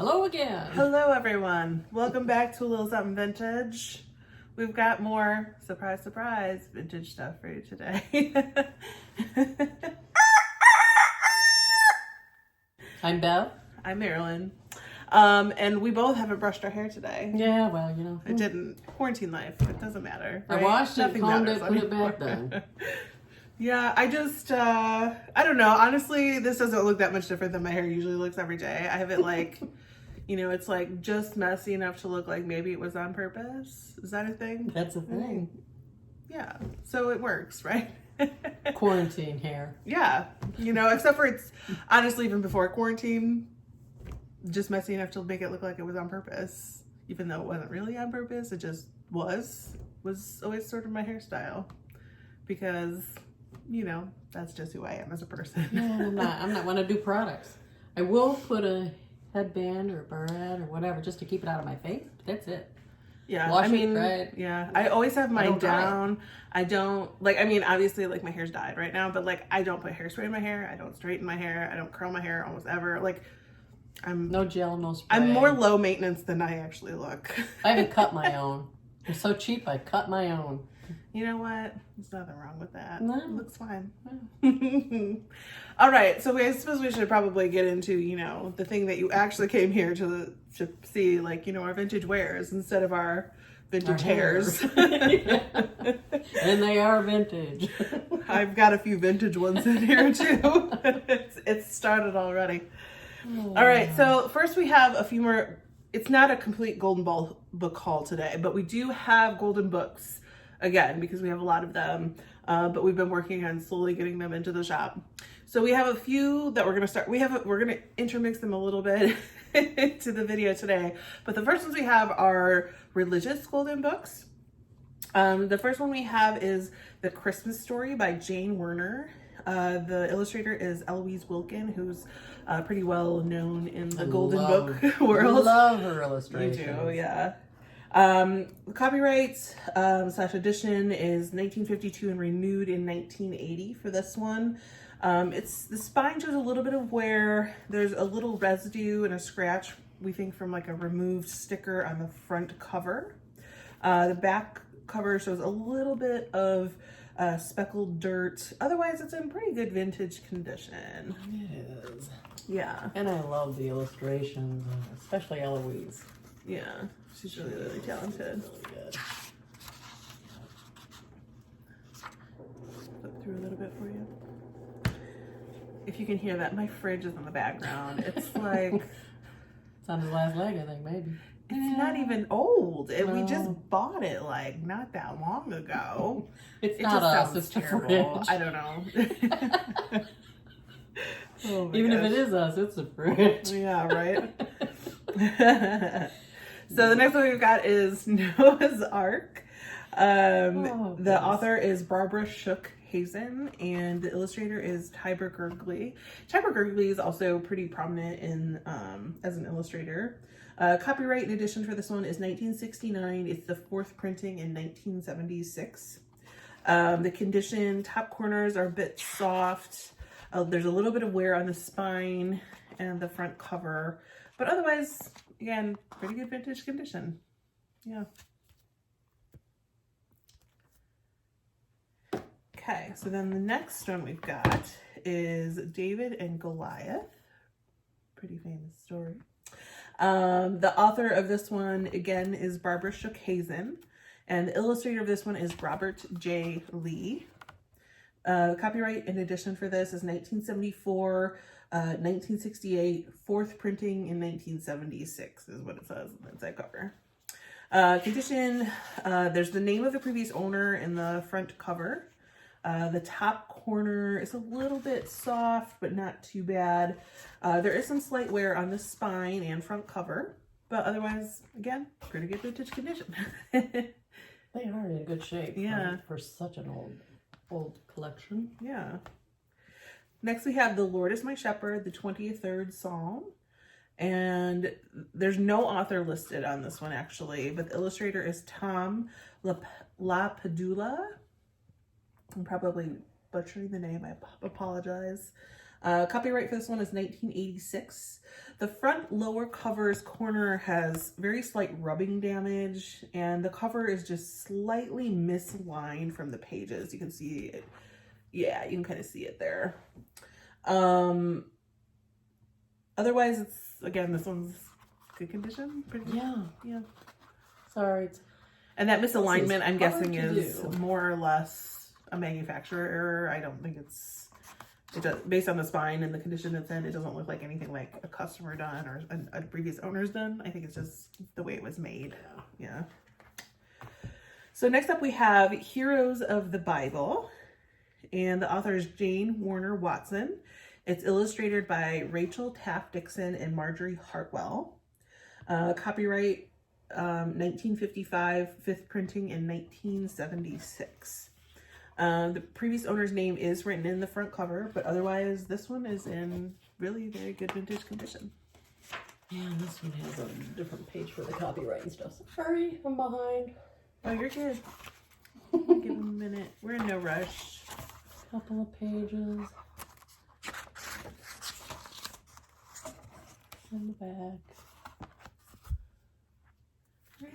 Hello again. Hello everyone. Welcome back to a little something vintage. We've got more surprise vintage stuff for you today. I'm Bev. I'm Marilyn. And we both haven't brushed our hair today. Yeah, well, you know. I didn't. Quarantine life. It doesn't matter. Right? I washed it, combed it, put anymore. it back then. Yeah, I just, I don't know. Honestly, this doesn't look that much different than my hair usually looks every day. I have it like, it's like just messy enough to look like maybe it was on purpose. Is that a thing? That's a thing. Yeah. So it works, right? Quarantine hair. Yeah. Except for it's honestly even before quarantine, just messy enough to make it look like it was on purpose. Even though it wasn't really on purpose, it just was always sort of my hairstyle. Because that's just who I am as a person. Yeah, I'm not one to do products. I will put a headband or a barrette or whatever just to keep it out of my face, but that's it. Yeah, Wash it, dry it. Yeah, I always have mine down. I don't, obviously, my hair's dyed right now, but, I don't put hairspray in my hair. I don't straighten my hair. I don't curl my hair almost ever. I'm... No gel, no spray. I'm more low maintenance than I actually look. I haven't cut my own. I'm so cheap, I cut my own. You know what? There's nothing wrong with that. No. It looks fine. Yeah. All right, so I suppose we should probably get into, the thing that you actually came here to see, our vintage wares instead of our vintage hairs. And they are vintage. I've got a few vintage ones in here too. It's started already. Oh. All right, so first we have a few more. It's not a complete Golden Ball book haul today, but we do have golden books. Again, because we have a lot of them, but we've been working on slowly getting them into the shop. So we have a few that we're gonna start. We're gonna intermix them a little bit into the video today. But the first ones we have are religious golden books. The first one we have is The Christmas Story by Jane Werner. The illustrator is Eloise Wilkin, who's pretty well known in the golden book world. Love her illustrations. You do, yeah. The copyright / edition is 1952 and renewed in 1980 for this one. The spine shows a little bit of wear. There's a little residue and a scratch, we think, from a removed sticker on the front cover. The back cover shows a little bit of speckled dirt. Otherwise, it's in pretty good vintage condition. It is. Yeah. And I love the illustrations, especially Eloise. Yeah, she's really, really talented. Really good. Flip through a little bit for you. If you can hear that, my fridge is in the background. It's like... It's on his last leg, I think, maybe. It's not even old. We just bought it, not that long ago. It not us, it's terrible. the fridge. I don't know. Oh even gosh. if it is us, it's a fridge. Yeah, right? So the next one we've got is Noah's Ark. The author is Barbara Shook Hazen, and the illustrator is Tiber Gurgley. Tiber Gurgley is also pretty prominent in as an illustrator. Copyright and edition for this one is 1969. It's the fourth printing in 1976. The condition, top corners are a bit soft. There's a little bit of wear on the spine and the front cover, but otherwise, again, pretty good vintage condition. Yeah. Okay, so then the next one we've got is David and Goliath. Pretty famous story. The author of this one, again, is Barbara Shook Hazen, and the illustrator of this one is Robert J. Lee. Copyright and edition for this is 1974, 1968, fourth printing in 1976 is what it says on the inside cover. Condition, there's the name of the previous owner in the front cover. The top corner is a little bit soft, but not too bad. There is some slight wear on the spine and front cover, but otherwise, again, pretty good vintage condition. They are in good shape. Yeah. For such an old collection. Yeah. Next we have The Lord is My Shepherd, the 23rd Psalm. And there's no author listed on this one, actually, but the illustrator is Tom LaPadula. I'm probably butchering the name. I apologize. Copyright for this one is 1986. The front lower cover's corner has very slight rubbing damage, and the cover is just slightly misaligned from the pages. You can see it. Yeah, you can kind of see it there. Otherwise, it's, again, this one's good condition. Pretty good. Yeah. Sorry. And that misalignment, I'm guessing, hard to is do. more or less a manufacturer error. I don't think it's, based on the spine and the condition it's in, it doesn't look like anything like a customer done or a previous owner's done. I think it's just the way it was made. Yeah. So next up we have Heroes of the Bible, and the author is Jane Warner Watson. It's illustrated by Rachel Taft Dixon and Marjorie Hartwell. Copyright 1955, fifth printing in 1976. The previous owner's name is written in the front cover, but otherwise this one is in really very good vintage condition. Yeah, this one has a different page for the copyright and stuff. Sorry, I'm behind. Oh, you're good. Give them a minute. We're in no rush. Couple of pages. In the back.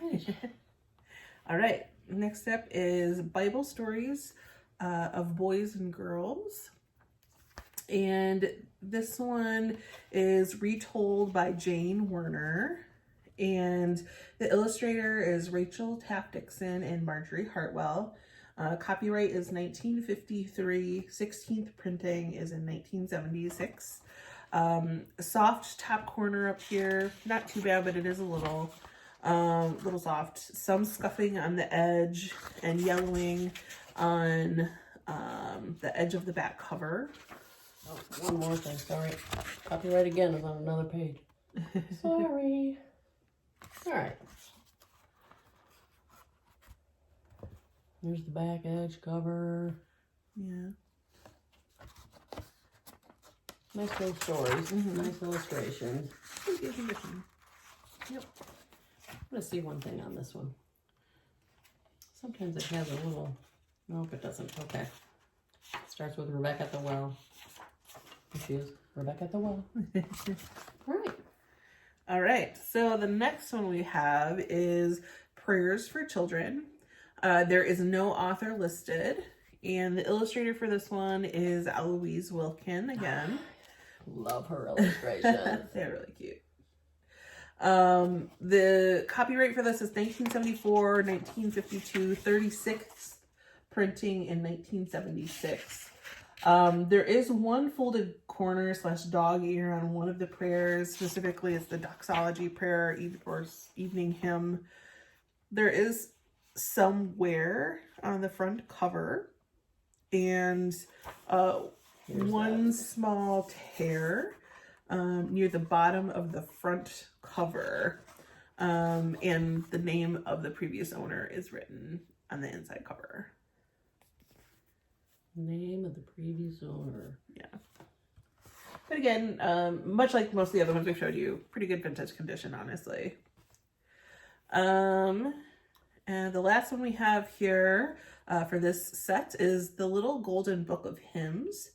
Right. All right. Next up is Bible Stories of Boys and Girls. And this one is retold by Jane Werner. And the illustrator is Rachel Taft Dixon and Marjorie Hartwell. Copyright is 1953. 16th printing is in 1976. Soft top corner up here. Not too bad, but it is a little soft. Some scuffing on the edge and yellowing on the edge of the back cover. Oh, one more thing, sorry. Copyright again is on another page. Sorry. Alright. Here's the back edge cover. Yeah. Nice little stories. Nice illustrations. Good condition. Yep. I'm going to see one thing on this one. Sometimes it has a little... Nope, it doesn't. Okay. It starts with Rebecca at the well. Confused. Rebecca at the well. Alright. All right. So the next one we have is Prayers for Children. There is no author listed. And the illustrator for this one is Eloise Wilkin again. Love her illustrations. They're really cute. The copyright for this is 1974, 1952, 36th printing in 1976. There is one folded corner / dog ear on one of the prayers. Specifically, it's the doxology prayer or evening hymn. There is some wear on the front cover, and one small tear near the bottom of the front cover, and the name of the previous owner is written on the inside cover. Name of the previous owner. Yeah. But again, much like most of the other ones we showed you, pretty good vintage condition, honestly. And the last one we have here for this set is the Little Golden Book of Hymns.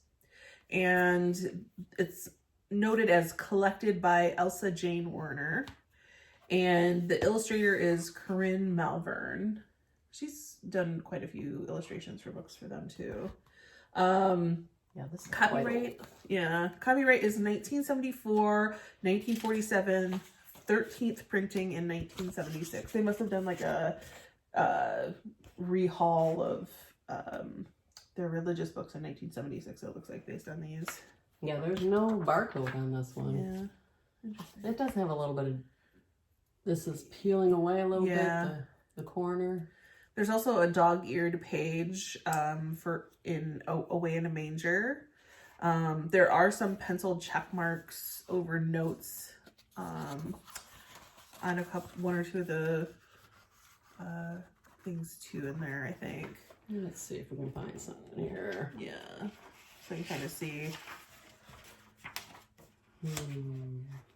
And it's noted as collected by Elsa Jane Werner. And the illustrator is Corinne Malvern. She's done quite a few illustrations for books for them too. Yeah, this is Copyright. Yeah, copyright is 1974, 1947, 13th printing in 1976. They must have done like a rehaul of their religious books in 1976. It looks like based on these. Yeah, there's no barcode on this one. Yeah, interesting. It does have a little bit of. This is peeling away a little bit. The corner. There's also a dog-eared page for Away in a Manger. There are some penciled check marks over notes on one or two of the things too in there, I think. Let's see if we can find something here. Yeah, so you kind of see.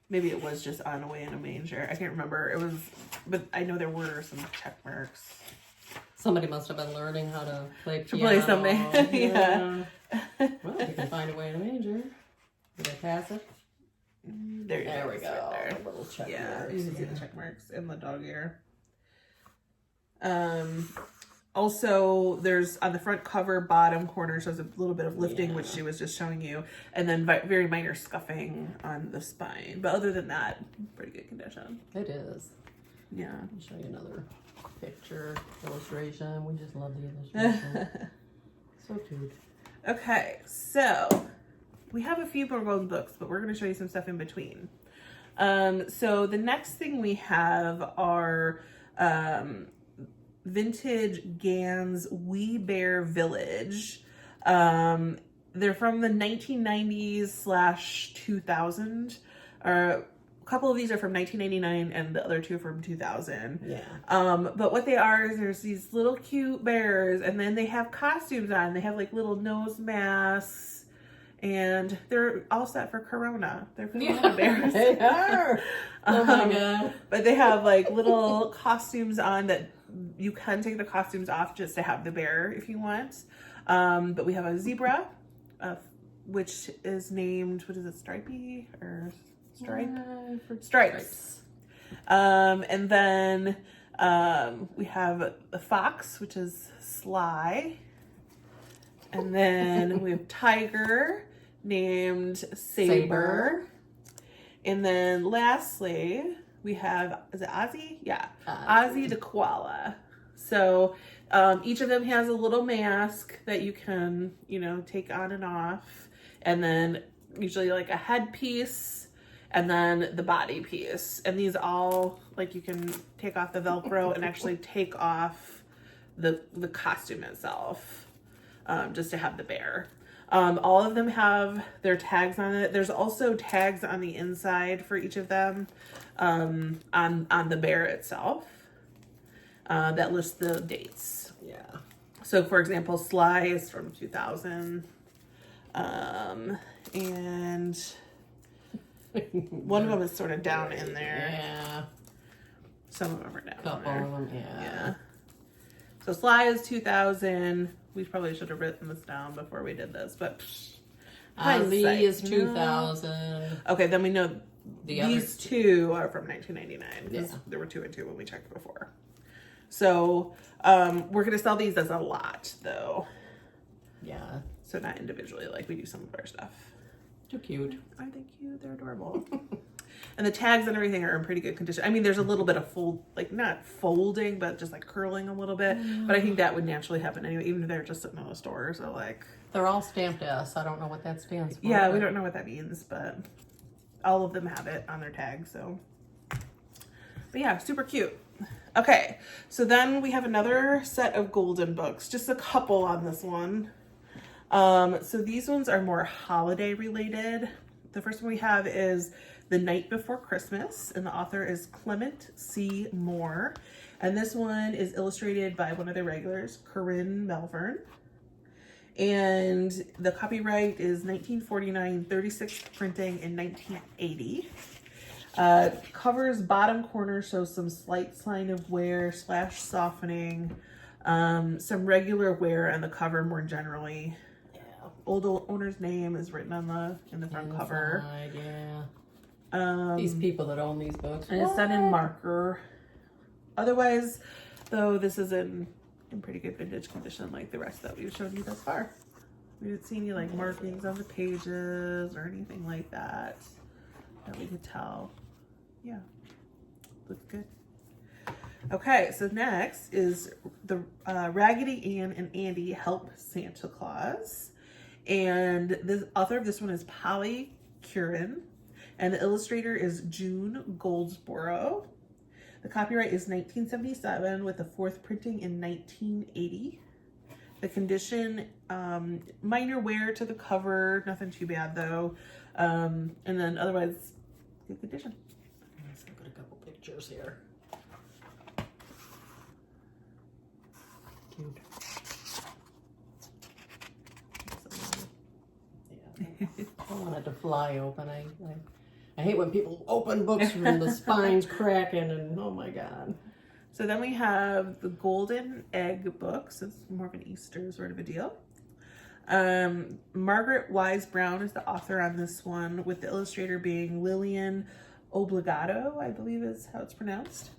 Maybe it was just on Away in a Manger. I can't remember. It was, but I know there were some check marks. Somebody must have been learning how to play piano. To play something. Yeah. Well, you can find Away in a Manger. Did I pass it? There you There we It's go. right there. The little check Yeah, marks. you can see the check marks in the dog ear. Also, there's on the front cover, bottom corner shows a little bit of lifting, which she was just showing you, and then very minor scuffing on the spine. But other than that, pretty good condition. It is. Yeah. I'll show you another picture, illustration. We just love the illustration. So cute. Okay, so we have a few more golden books, but we're going to show you some stuff in between. So the next thing we have are vintage Gans We Bear Village. They're from the 1990s / 2000. A couple of these are from 1999 and the other two from 2000. Yeah. But what they are is there's these little cute bears, and then they have costumes on. They have like little nose masks, and they're all set for Corona. They're Corona bears. They are. Oh my god. But they have like little costumes on that you can take the costumes off just to have the bear if you want. But we have a zebra, which is named, what is it, Stripey or Stripe? Stripes. And then we have a fox, which is Sly. And then we have Tiger, named Saber. And then lastly, we have, is it Ozzy? Yeah, Ozzy the koala. So each of them has a little mask that you can, take on and off. And then usually like a headpiece and then the body piece. And these all, like, you can take off the Velcro and actually take off the costume itself, just to have the bear. All of them have their tags on it. There's also tags on the inside for each of them, on the bear itself, that lists the dates. Yeah. So for example, Sly is from 2000. And one of them is sort of down in there. Yeah. Some of them are down Couple in there. of them, yeah. So Sly is 2000. We probably should have written this down before we did this, but Ozzy is 2000. Okay, then we know these other two are from 1999. Yeah. There were 2 and 2 when we checked before. So we're going to sell these as a lot, though. Yeah. So not individually like we do some of our stuff. Too cute. Aren't they cute? They're adorable. And the tags and everything are in pretty good condition. I mean, there's a little bit of not folding, but just like curling a little bit. But I think that would naturally happen anyway, even if they're just sitting in a store. So like, they're all stamped S. I don't know what that stands for. yeah, we don't know what that means, but all of them have it on their tag. So, but yeah, super cute. Okay, so then we have another set of golden books, just a couple on this one. So these ones are more holiday related. The first one we have is The Night Before Christmas, and the author is Clement C. Moore. And this one is illustrated by one of the regulars, Corinne Melvern. And the copyright is 1949, 36th printing in 1980. Cover's bottom corner shows some slight sign of wear / softening, some regular wear on the cover more generally. Old owner's name is written on in the front cover. Yeah. These people that own these books. And it's done in marker. Otherwise, though, this is in pretty good vintage condition like the rest that we've shown you thus far. We didn't see any like markings on the pages or anything like that we could tell. Yeah, looks good. Okay, so next is the Raggedy Ann and Andy Help Santa Claus. And the author of this one is Polly Curran, and the illustrator is June Goldsboro. The copyright is 1977 with the 4th printing in 1980. The condition, minor wear to the cover, nothing too bad though. And then otherwise, good condition. Let's look at a couple pictures here. Cute. I don't want it to fly open. I hate when people open books and the spine's cracking and oh my god. So then we have the Golden Egg books. It's more of an Easter sort of a deal. Margaret Wise Brown is the author on this one, with the illustrator being Lillian Obligado, I believe is how it's pronounced.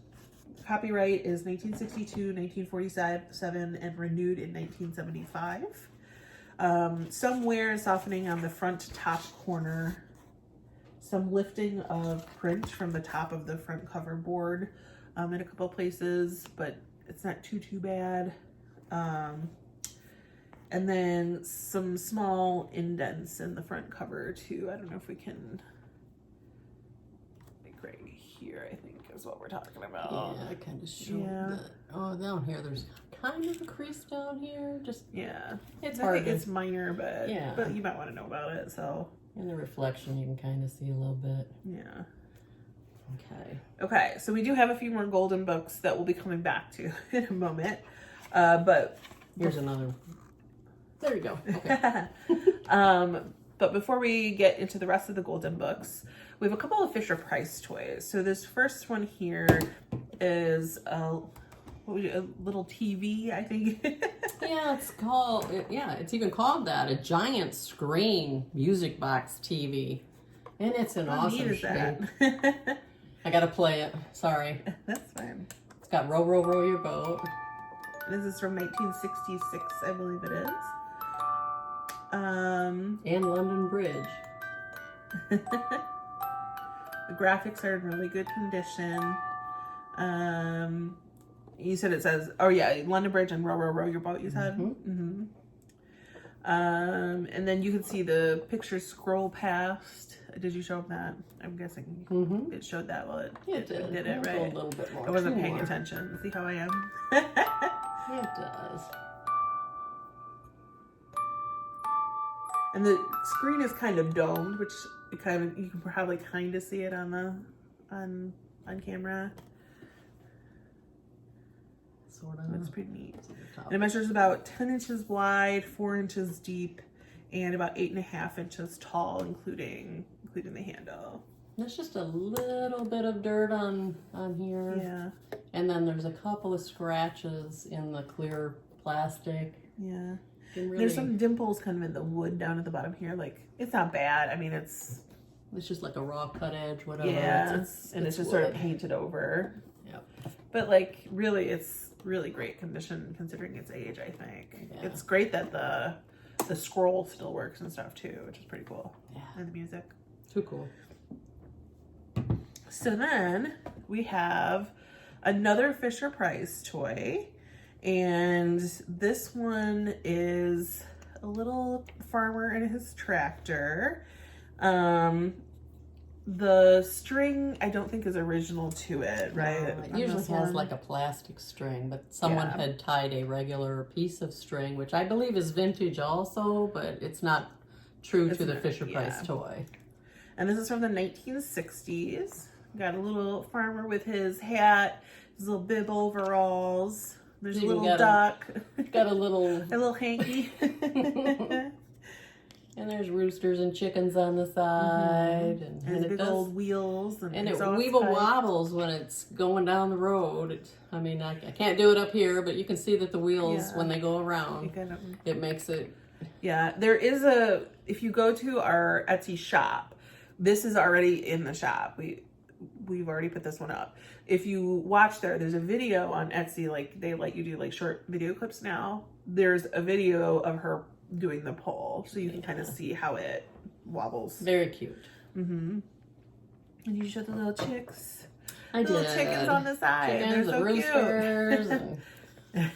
Copyright is 1962, 1947, and renewed in 1975. Some wear and softening on the front top corner. Some lifting of print from the top of the front cover board in a couple places, but it's not too bad. And then some small indents in the front cover too. I don't know if we can, like right here, I think is what we're talking about. Yeah, I kind of showed that. Oh, down here, there's kind of a crease down here. Just it's hard. It's minor, but yeah, but you might want to know about it. So in the reflection, you can kind of see a little bit. Yeah. Okay. So we do have a few more golden books that we'll be coming back to in a moment. But here's another. There you go. Okay. But before we get into the rest of the golden books, we have a couple of Fisher-Price toys. So this first one here is a little TV, I think. Yeah, it's called, it's even called that, a giant screen music box TV. And it's an awesome shape. I gotta play it. Sorry. That's fine. It's got Row, Row, Row Your Boat. This is from 1966, I believe it is. And London Bridge. The graphics are in really good condition. You said it says, oh yeah, London Bridge and Row, Row, Row Your Boat, you said? Mm-hmm. And then you can see the pictures scroll past. Did you show them that? I'm guessing it showed that. Well, it did it, right? A little bit more. I wasn't paying attention. See how I am? It does. And the screen is kind of domed, which you can probably kind of see it on camera. Sort of. That's pretty neat. And it measures about 10 inches wide, 4 inches deep, and about 8.5 inches tall, including the handle. There's just a little bit of dirt on here. Yeah. And then there's a couple of scratches in the clear plastic. Yeah. Really, there's some dimples kind of in the wood down at the bottom here. Like, it's not bad. I mean, it's just like a raw cut edge, whatever. Yeah. It's just sort of painted over. Yep. But like, really, it's really great condition considering its age, I think. Yeah. It's great that the scroll still works and stuff too, which is pretty cool. Yeah. And the music. Too cool. So then we have another Fisher-Price toy, and this one is a little farmer and his tractor. The string I don't think is original to it, right? It usually has like a plastic string, but someone had tied a regular piece of string, which I believe is vintage also, but it's not true to the Fisher-Price toy. And this is from the 1960s. Got a little farmer with his hat, his little bib overalls. There's a little duck. Got a little hanky. And there's roosters and chickens on the side, and it big does, old wheels, and it weeble wobbles when it's going down the road. I mean, I can't do it up here, but you can see that the wheels when they go around, it makes it. Yeah, there is if you go to our Etsy shop, this is already in the shop. We've already put this one up. If you watch there's a video on Etsy, like they let you do like short video clips now. There's a video of her doing the pull, so you can kind of see how it wobbles. Very cute. And you show the little chicks. I did. Little chickens on the side. Chickens, they're so roosters, cute.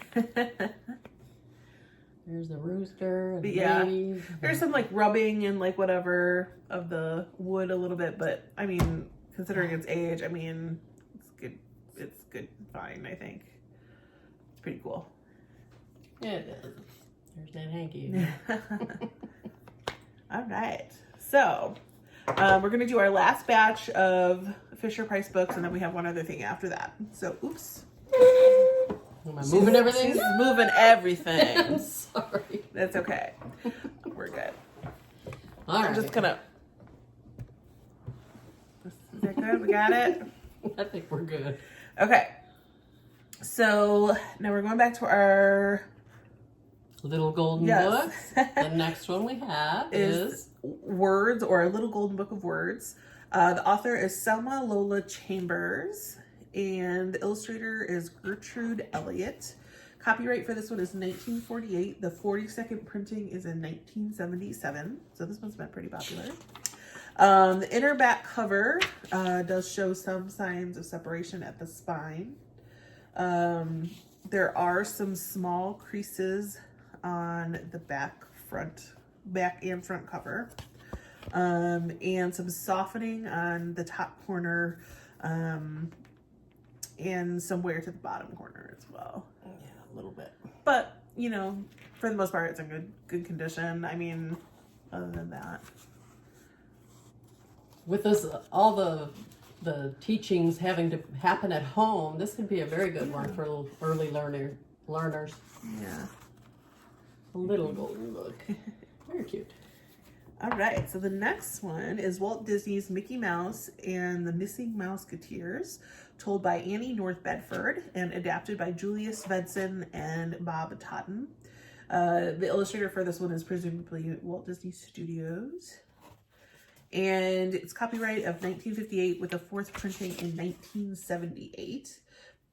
There's the rooster and the babies. There's some like rubbing and like whatever of the wood a little bit, but I mean, considering its age, I mean, it's good. It's good, fine. I think it's pretty cool. Yeah, it is. There's that hanky. All right. So, we're going to do our last batch of Fisher-Price books, and then we have one other thing after that. So, oops. Am I moving everything? She's moving everything. I'm sorry. That's okay. We're good. All right. I'm just going to... Is that good? We got it? I think we're good. Okay. So, now we're going back to our... Little Golden Yes. Book. The next one we have is Words, or A Little Golden Book of Words. The author is Selma Lola Chambers, and the illustrator is Gertrude Elliott. Copyright for this one is 1948. The 42nd printing is in 1977, so this one's been pretty popular. The inner back cover does show some signs of separation at the spine. There are some small creases on the back and front cover, and some softening on the top corner, and some wear to the bottom corner as well. yeah, a little bit. But you know, for the most part, it's in good condition. I mean, other than that, With this, all the teachings having to happen at home, this could be a very good one for little early learners. yeah. A Little Golden Book. Very cute. All right, so the next one is Walt Disney's Mickey Mouse and the Missing Mouseketeers, told by Annie North Bedford and adapted by Julius Svedson and Bob Totten. The illustrator for this one is presumably Walt Disney Studios. And it's copyright of 1958 with a fourth printing in 1978.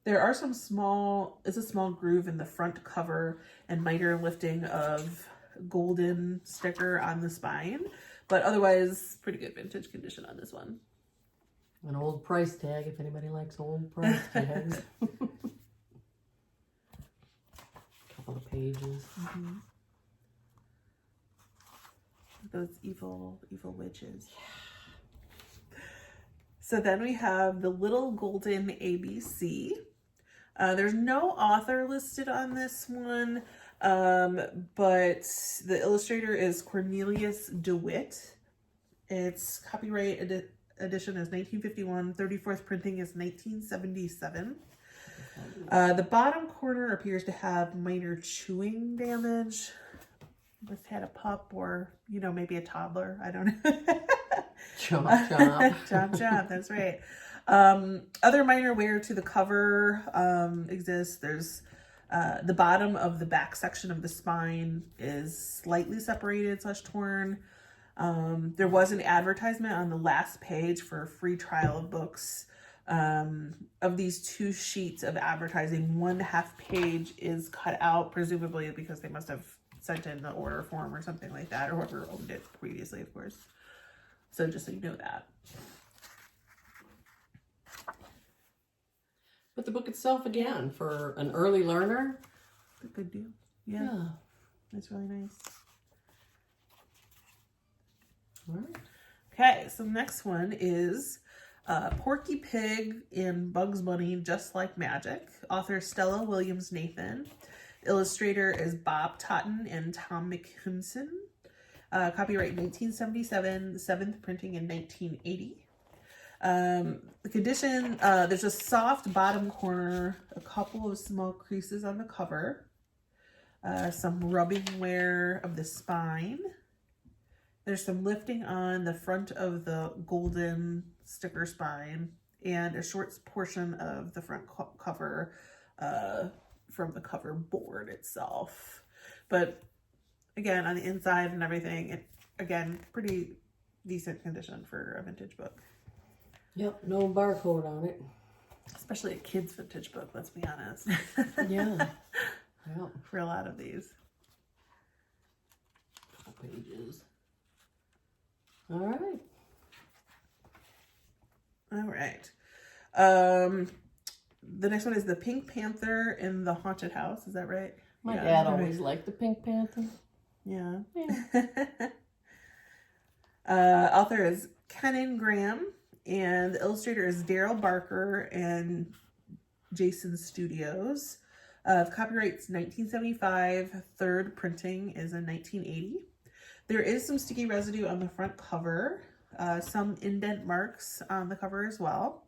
There are some it's a small groove in the front cover and minor lifting of golden sticker on the spine, but otherwise pretty good vintage condition on this one. An old price tag, if anybody likes old price tags. Couple of pages. Mm-hmm. Those evil witches. So then we have the Little Golden ABC. There's no author listed on this one, but the illustrator is Cornelius DeWitt. Its copyright edition is 1951. 34th printing is 1977. The bottom corner appears to have minor chewing damage. Must have had a pup or, you know, maybe a toddler. I don't know. Chomp, chomp. Chomp, chomp. That's right. Other minor wear to the cover exists. There's the bottom of the back section of the spine is slightly separated / torn. There was an advertisement on the last page for a free trial of books. Of these two sheets of advertising, one half page is cut out, presumably because they must have sent in the order form or something like that, or whoever owned it previously, of course. So just so you know that. But the book itself, again, for an early learner. A good deal. Yeah. That's really nice. All right. Okay, so the next one is Porky Pig and Bugs Bunny Just Like Magic. Author Stella Williams Nathan. Illustrator is Bob Totten and Tom McKimson. Copyright 1977, 7th printing in 1980. The condition, there's a soft bottom corner, a couple of small creases on the cover, some rubbing wear of the spine. There's some lifting on the front of the golden sticker spine, and a short portion of the front cover from the cover board itself. But again, on the inside and everything, it, again, pretty decent condition for a vintage book. Yep, no barcode on it. Especially a kid's vintage book, let's be honest. Yeah. Yep. For a lot of these. Couple pages. All right. All right. The next one is The Pink Panther in the Haunted House. Is that right? My dad always liked the Pink Panther. Yeah. Yeah. Author is Kenan Graham, and the illustrator is Daryl Barker and Jason Studios. Copyright's 1975. Third printing is in 1980. There is some sticky residue on the front cover, some indent marks on the cover as well,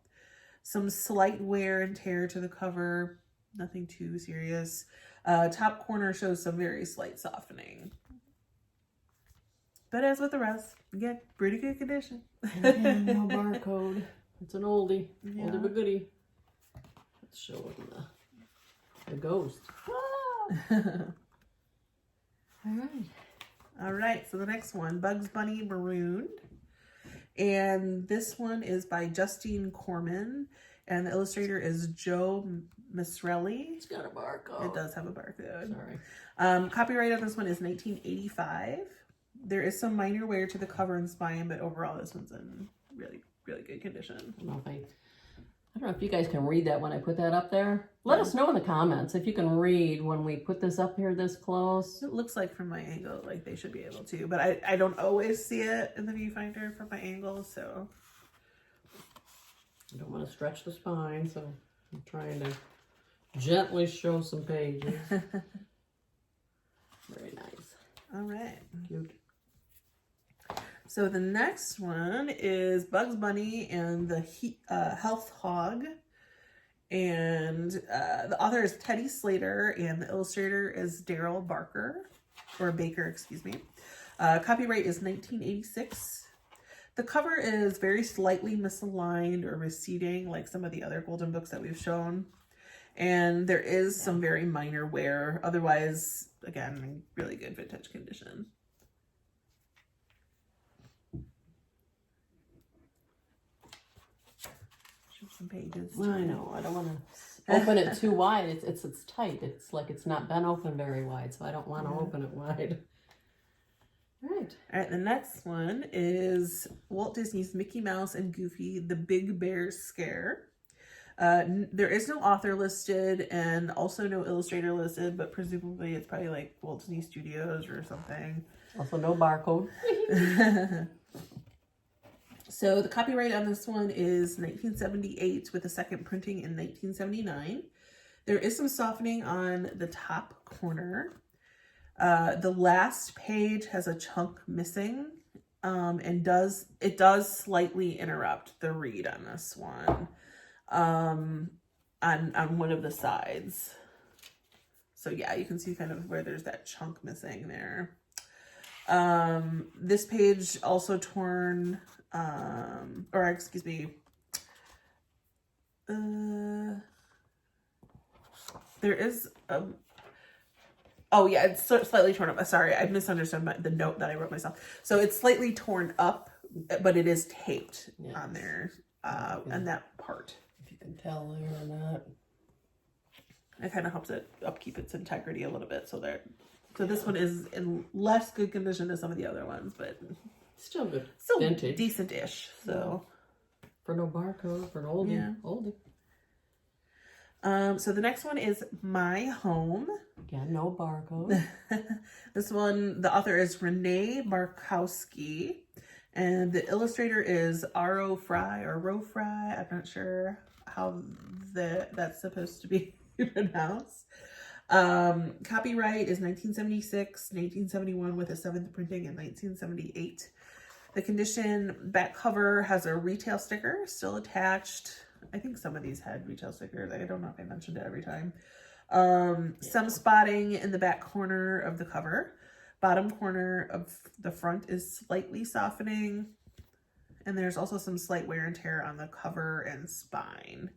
some slight wear and tear to the cover, nothing too serious. Top corner shows some very slight softening. But as with the rest, again, pretty good condition. Again, no barcode. It's an oldie. Yeah. Oldie but goodie. Let's show them the ghost. All right. All right, so the next one, Bugs Bunny Marooned. And this one is by Justine Corman. And the illustrator is Joe Misrelli. It's got a barcode. It does have a barcode. Sorry. Copyright on this one is 1985. There is some minor wear to the cover and spine, but overall this one's in really, really good condition. I don't know if you guys can read that when I put that up there. Let us know in the comments if you can read when we put this up here this close. It looks like from my angle, like they should be able to, but I don't always see it in the viewfinder from my angle, so. I don't want to stretch the spine, so I'm trying to gently show some pages. Very nice. All right. Cute. So the next one is Bugs Bunny and the Health Hog. And the author is Teddy Slater and the illustrator is Daryl Baker, excuse me. Copyright is 1986. The cover is very slightly misaligned or receding like some of the other golden books that we've shown. And there is some very minor wear. Otherwise, again, really good vintage condition. Some pages. I know. I don't want to open it too wide. It's tight. It's like it's not been open very wide, so I don't want to open it wide. All right. The next one is Walt Disney's Mickey Mouse and Goofy, The Big Bear Scare. There is no author listed and also no illustrator listed, but presumably it's probably like Walt Disney Studios or something. Also no barcode. So the copyright on this one is 1978 with a second printing in 1979. There is some softening on the top corner. The last page has a chunk missing and it does slightly interrupt the read on this one on one of the sides. So yeah, you can see kind of where there's that chunk missing there. This page also torn, or excuse me, there is oh yeah, it's slightly torn up. Sorry, I misunderstood the note that I wrote myself. So it's slightly torn up, but it is taped on there, on that part. If you can tell there or not. It kind of helps it upkeep its integrity a little bit, so this one is in less good condition than some of the other ones, but still good. Still vintage. Decent-ish. So for no barcode, for an oldie. Yeah. Oldie. So the next one is My Home. Again, no barcode. This one, the author is Renee Markowski, and the illustrator is Ro Fry. I'm not sure how that's supposed to be pronounced. Copyright is 1976, 1971 with a 7th printing in 1978. The condition back cover has a retail sticker still attached. I think some of these had retail stickers. I don't know if I mentioned it every time. Some spotting in the back corner of the cover. Bottom corner of the front is slightly softening. And there's also some slight wear and tear on the cover and spine.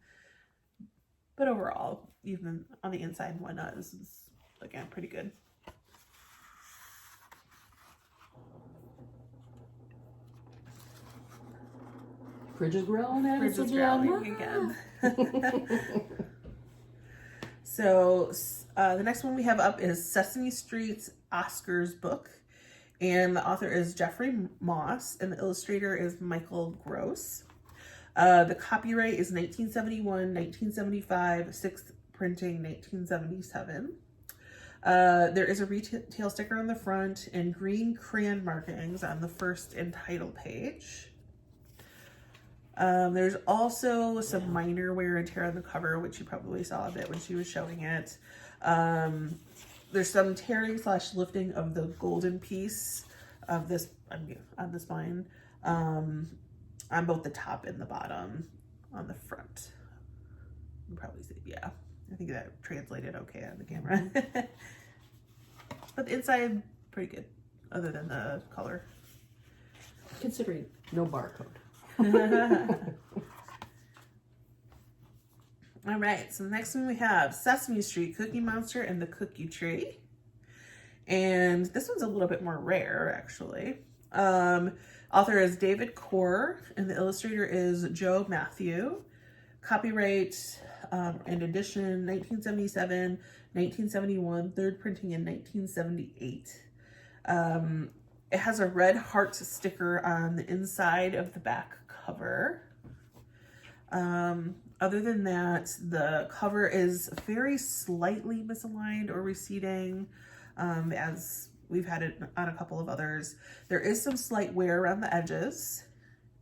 But overall, even on the inside and whatnot, this is, again, pretty good. Fridge is growling at us again. So the next one we have up is Sesame Street's Oscar's book. And the author is Jeffrey Moss, and the illustrator is Michael Gross. The copyright is 1971, 1975, 6th printing 1977. There is a retail sticker on the front and green crayon markings on the first and title page. There's also some minor wear and tear on the cover, which you probably saw a bit when she was showing it. There's some tearing / lifting of the golden piece of this on the spine, on both the top and the bottom on the front. You can probably see, yeah. I think that translated okay on the camera. But the inside, pretty good, other than the color. Considering no barcode. All right, so the next one we have Sesame Street, Cookie Monster and the Cookie Tree. And this one's a little bit more rare, actually. Author is David Corr, and the illustrator is Joe Matthew. Copyright and edition 1977, 1971, third printing in 1978. It has a red heart sticker on the inside of the back cover. Other than that, the cover is very slightly misaligned or receding, as we've had it on a couple of others. There is some slight wear around the edges,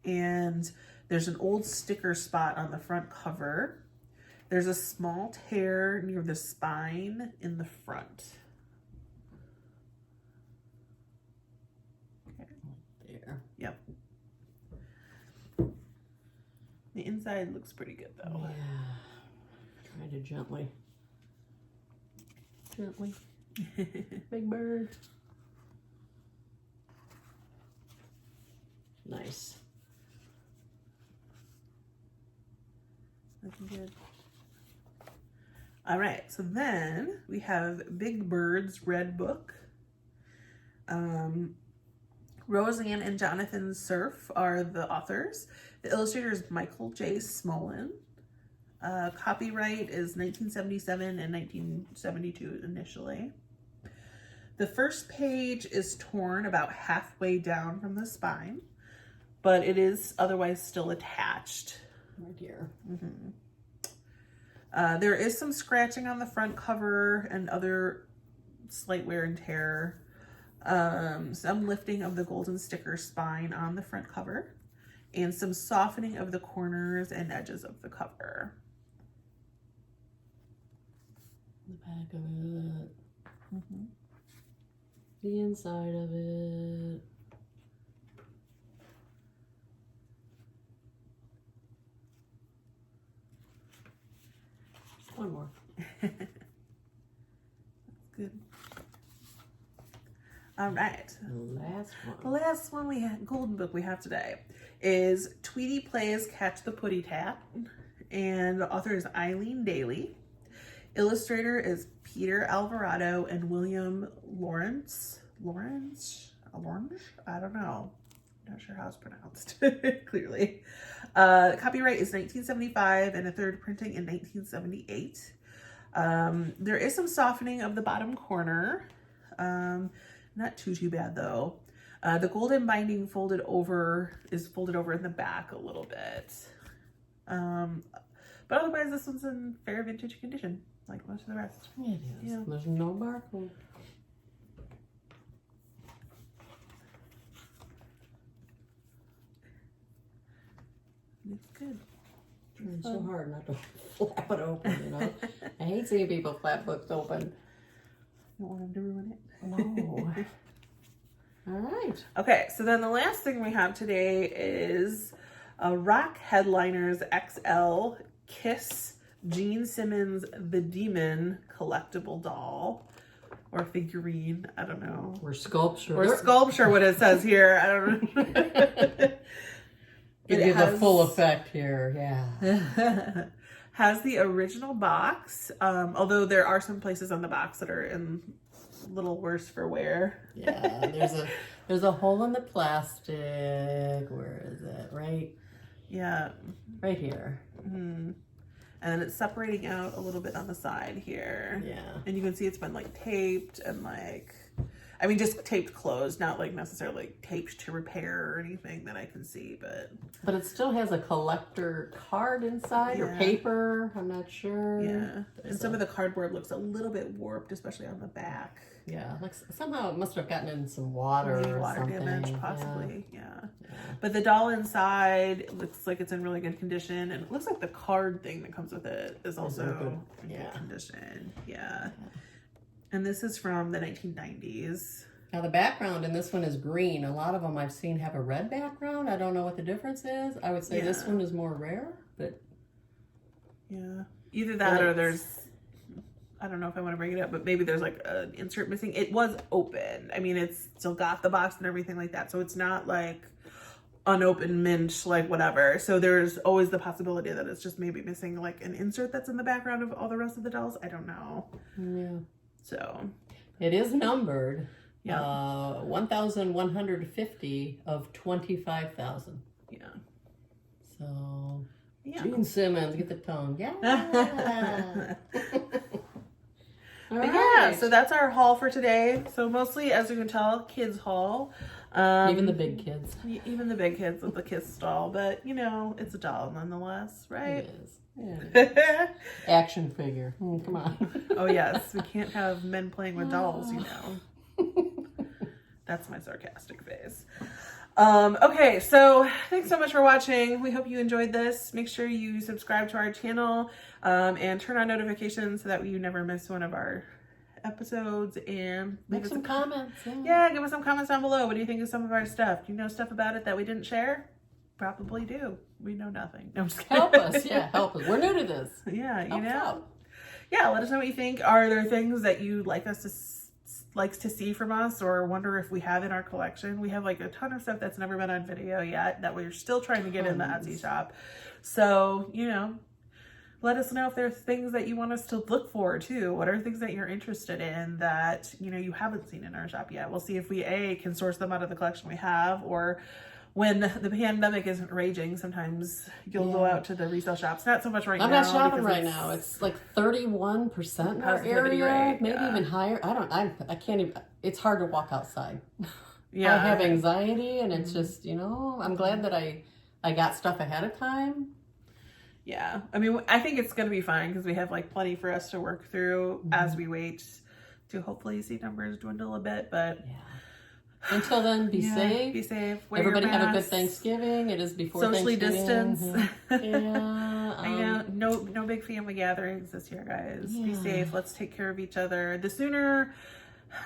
and there's an old sticker spot on the front cover. There's a small tear near the spine in the front. Okay. There. Yep. The inside looks pretty good though. Yeah. Try to gently. Big bird. Nice. Looking good. All right, so then we have Big Bird's Red Book. Roseanne and Jonathan Cerf are the authors. The illustrator is Michael J. Smolin. Copyright is 1977 and 1972 initially. The first page is torn about halfway down from the spine, but it is otherwise still attached. Right here. Mm-hmm. There is some scratching on the front cover and other slight wear and tear. Some lifting of the golden sticker spine on the front cover, and some softening of the corners and edges of the cover. The back of it. Mm-hmm. The inside of it. One more. That's good. All right. The last one. The last one we have, golden book we have today, is Tweety Plays Catch the Putty Tap, and the author is Eileen Daly. Illustrator is Peter Alvarado and William Lawrence. I don't know. Not sure how it's pronounced clearly. Copyright is 1975 and a third printing in 1978. There is some softening of the bottom corner. Not too bad though. The golden binding is folded over in the back a little bit. But otherwise this one's in fair vintage condition, like most of the rest. It is. Yeah. There's no barcode. It's good. Trying so hard not to flap it open, you know. I hate seeing people flap books open. Don't want them to ruin it. No. All right. Okay, so then the last thing we have today is a Rock Headliners XL Kiss Gene Simmons The Demon collectible doll. Or figurine, I don't know. Or sculpture. Or sculpture, what it says here. I don't know. Give you the full effect here, yeah. Has the original box, although there are some places on the box that are in a little worse for wear. Yeah, there's a hole in the plastic. Where is it? Right? Yeah. Right here. Mm-hmm. And then it's separating out a little bit on the side here. Yeah. And you can see it's been like taped and like, I mean, just taped closed, not like necessarily taped to repair or anything that I can see, but it still has a collector card inside or paper. I'm not sure. Yeah. And some of the cardboard looks a little bit warped, especially on the back. Yeah. Like somehow it must have gotten in some water or water something. damage, possibly. Yeah. But the doll inside looks like it's in really good condition, and it looks like the card thing that comes with it is also in good condition. Yeah. And this is from the 1990s. Now the background in this one is green. A lot of them I've seen have a red background. I don't know what the difference is. I would say this one is more rare, but yeah, either that or there's, I don't know if I want to bring it up, but maybe there's like an insert missing. It was open. I mean, it's still got the box and everything like that, so it's not like unopened mint, like whatever. So there's always the possibility that it's just maybe missing like an insert that's in the background of all the rest of the dolls. I don't know. Yeah. So It is numbered. Yeah. 1,150 of 25,000. Yeah. So, Yeah. Gene Simmons, get the tongue. Yeah. But yeah, so that's our haul for today. So mostly, as you can tell, kids haul. Even the big kids. Even the big kids with the kiss doll, but you know, it's a doll nonetheless, right? It is. Yeah. Action figure. Come on. Oh yes, we can't have men playing with dolls, you know. That's my sarcastic face. Okay, so thanks so much for watching. We hope you enjoyed this. Make sure you subscribe to our channel and turn on notifications so that you never miss one of our episodes, and Make some comments. Yeah, give us some comments down below. What do you think of some of our stuff? Do you know stuff about it that we didn't share? Probably do. We know nothing. No, I'm just kidding. Help us. Yeah, help us. We're new to this. Yeah, you Help know. out. Yeah, let us know what you think. Are there things that you'd like us to likes to see from us, or wonder if we have in our collection? We have like a ton of stuff that's never been on video yet that we're still trying to get in the Etsy shop. So, you know, let us know if there's things that you want us to look for too. What are things that you're interested in that, you know, you haven't seen in our shop yet? We'll see if we can source them out of the collection we have, or when the pandemic isn't raging, sometimes you'll go out to the resale shops. Not so much right now. I'm not shopping right now. It's like 31% in our area, rate, maybe even higher. I can't even, it's hard to walk outside. Yeah. I have anxiety, and it's just, you know, I'm glad that I got stuff ahead of time. Yeah. I mean, I think it's going to be fine because we have like plenty for us to work through as we wait to hopefully see numbers dwindle a bit, but yeah. Until then, be safe. Be safe. Wear Everybody your have a good masks. Thanksgiving. It is before Socially Thanksgiving. distance. Yeah. I know. No big family gatherings this year, guys. Be safe. Let's take care of each other. The sooner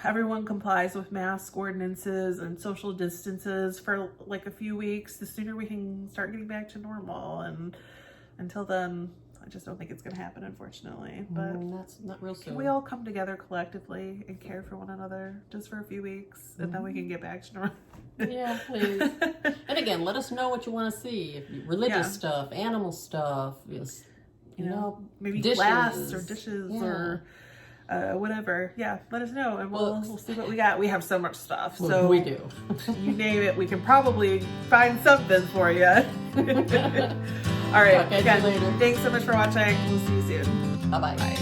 everyone complies with mask ordinances and social distances for like a few weeks, the sooner we can start getting back to normal. And until then, I just don't think it's going to happen, unfortunately. But that's not real soon. Can we all come together collectively and care for one another just for a few weeks, and then we can get back to normal? Yeah, please. And again, let us know what you want to see. If you, religious stuff, animal stuff, just, you know, maybe dishes. glass or dishes or whatever. Yeah, let us know, and we'll see what we got. We have so much stuff. So we do. You name it, we can probably find something for you. All right. Talk to you later. Thanks so much for watching. We'll see you soon. Bye-bye. Bye.